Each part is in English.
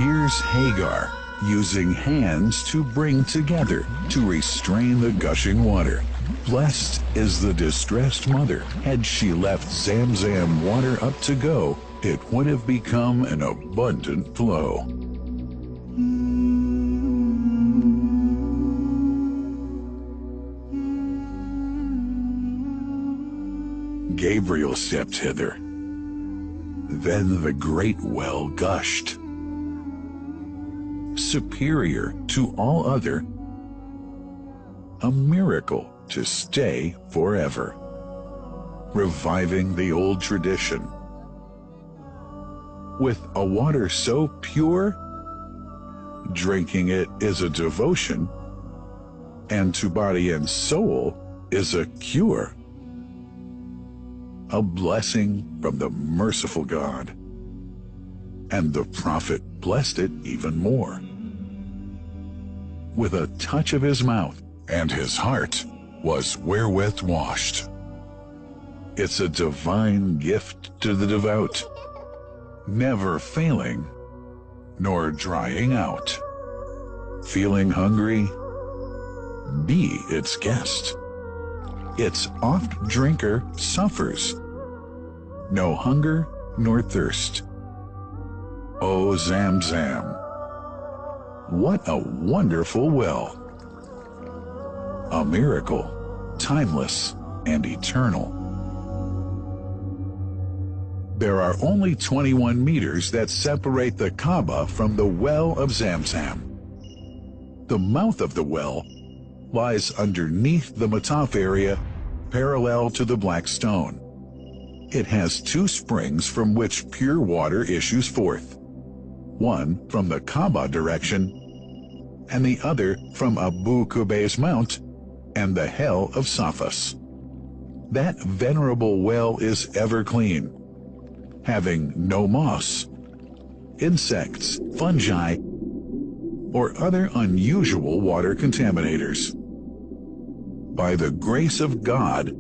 Here's Hagar using hands to bring together to restrain the gushing water. Blessed is the distressed mother. Had she left Zamzam water up to go, it would have become an abundant flow. Gabriel stepped hither. Then the great well gushed, superior to all other, a miracle to stay forever, reviving the old tradition. With a water so pure, drinking it is a devotion, and to body and soul is a cure. A blessing from the merciful God. And the prophet blessed it even more. With a touch of his mouth, and his heart was wherewith washed. It's a divine gift to the devout, never failing, nor drying out. Feeling hungry? Be its guest. Its oft drinker suffers no hunger nor thirst. O Zamzam, what a wonderful well! A miracle, timeless and eternal. There are only 21 meters that separate the Kaaba from the well of Zamzam. The mouth of the well lies underneath the Mataf area, parallel to the black stone. It has two springs from which pure water issues forth, one from the Kaaba direction, and the other from Abu Qubays Mount and the Hell of Safas. That venerable well is ever clean, having no moss, insects, fungi, or other unusual water contaminators. By the grace of God,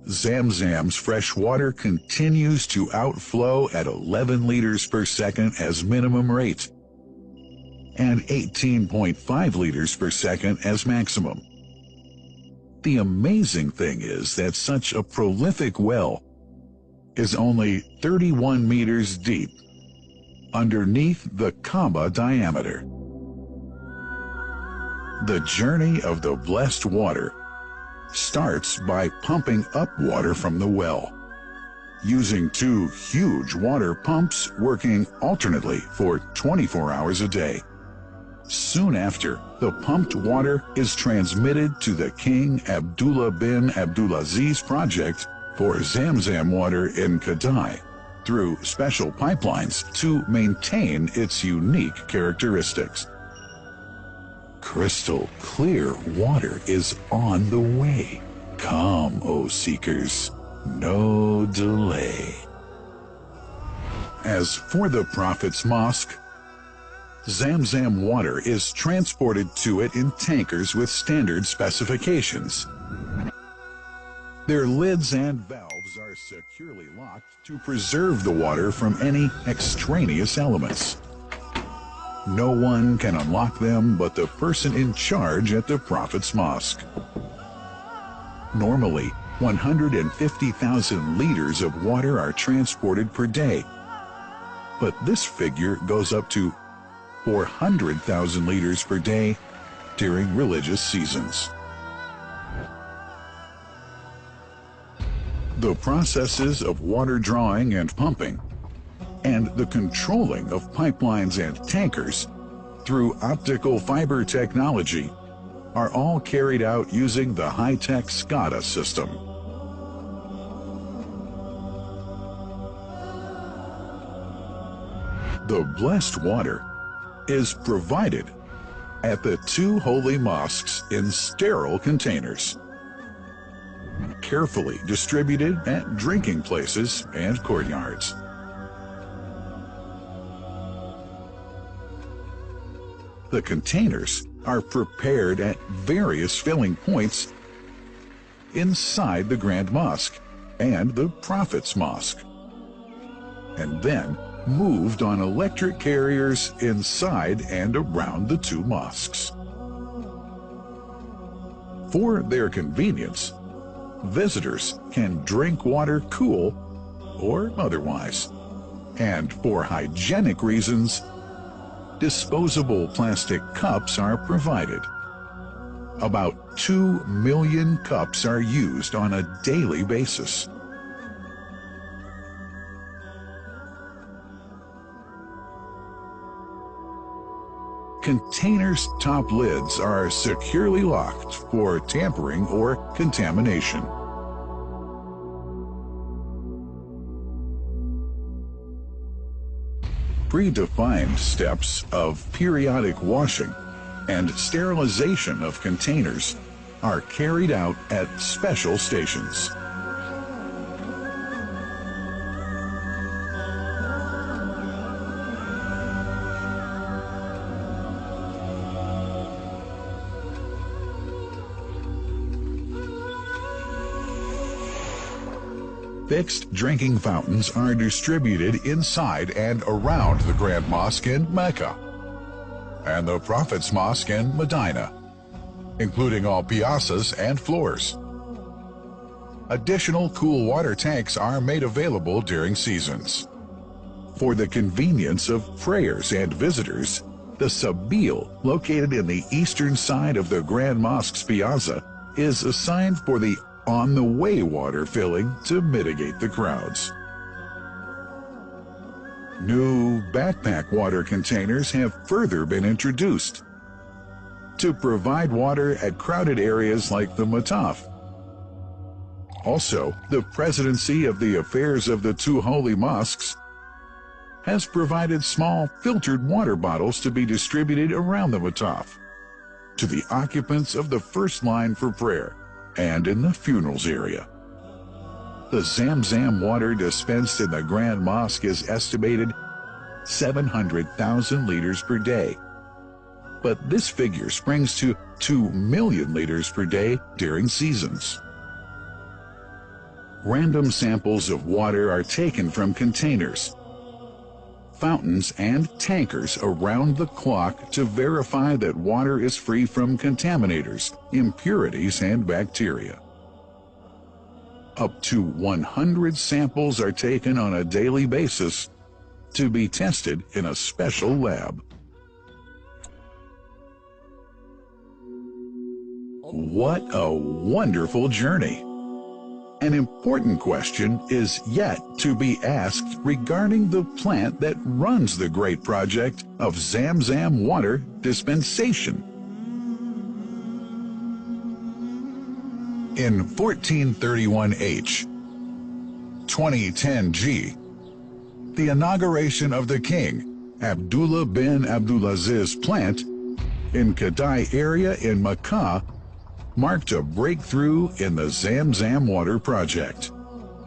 Zamzam's fresh water continues to outflow at 11 liters per second as minimum rate, and 18.5 liters per second as maximum. The amazing thing is that such a prolific well is only 31 meters deep, underneath the Kaaba diameter. The journey of the blessed water starts by pumping up water from the well, using two huge water pumps working alternately for 24 hours a day. Soon after, the pumped water is transmitted to the King Abdullah bin Abdulaziz project for Zamzam water in Kadai through special pipelines to maintain its unique characteristics. Crystal clear water is on the way. Come, O seekers, no delay. As for the Prophet's Mosque, Zamzam water is transported to it in tankers with standard specifications. Their lids and valves are securely locked to preserve the water from any extraneous elements. No one can unlock them but the person in charge at the Prophet's Mosque. Normally, 150,000 liters of water are transported per day, but this figure goes up to 400,000 liters per day during religious seasons. The processes of water drawing and pumping, and the controlling of pipelines and tankers through optical fiber technology are all carried out using the high-tech SCADA system. The blessed water is provided at the two holy mosques in sterile containers, carefully distributed at drinking places and courtyards. The containers are prepared at various filling points inside the Grand Mosque and the Prophet's Mosque, and then moved on electric carriers inside and around the two mosques. For their convenience, visitors can drink water cool or otherwise. And for hygienic reasons, disposable plastic cups are provided. About 2 million cups are used on a daily basis. Containers' top lids are securely locked for tampering or contamination. Predefined steps of periodic washing and sterilization of containers are carried out at special stations. Fixed drinking fountains are distributed inside and around the Grand Mosque in Mecca and the Prophet's Mosque in Medina, including all piazzas and floors. Additional cool water tanks are made available during seasons. For the convenience of prayers and visitors, the Sabil, located in the eastern side of the Grand Mosque's piazza, is assigned for the on-the-way water filling to mitigate the crowds. New backpack water containers have further been introduced to provide water at crowded areas like the Mataf. Also, the Presidency of the Affairs of the Two Holy Mosques has provided small filtered water bottles to be distributed around the Mataf to the occupants of the first line for prayer and in the funerals area. The Zamzam water dispensed in the Grand Mosque is estimated 700,000 liters per day, but this figure springs to 2 million liters per day during seasons. Random samples of water are taken from containers, fountains, and tankers around the clock to verify that water is free from contaminators, impurities, and bacteria. Up to 100 samples are taken on a daily basis to be tested in a special lab. What a wonderful journey! An important question is yet to be asked regarding the plant that runs the great project of Zamzam water dispensation. In 1431H, 2010G, the inauguration of the king, Abdullah bin Abdulaziz plant in Kadai area in Makkah marked a breakthrough in the Zamzam water project.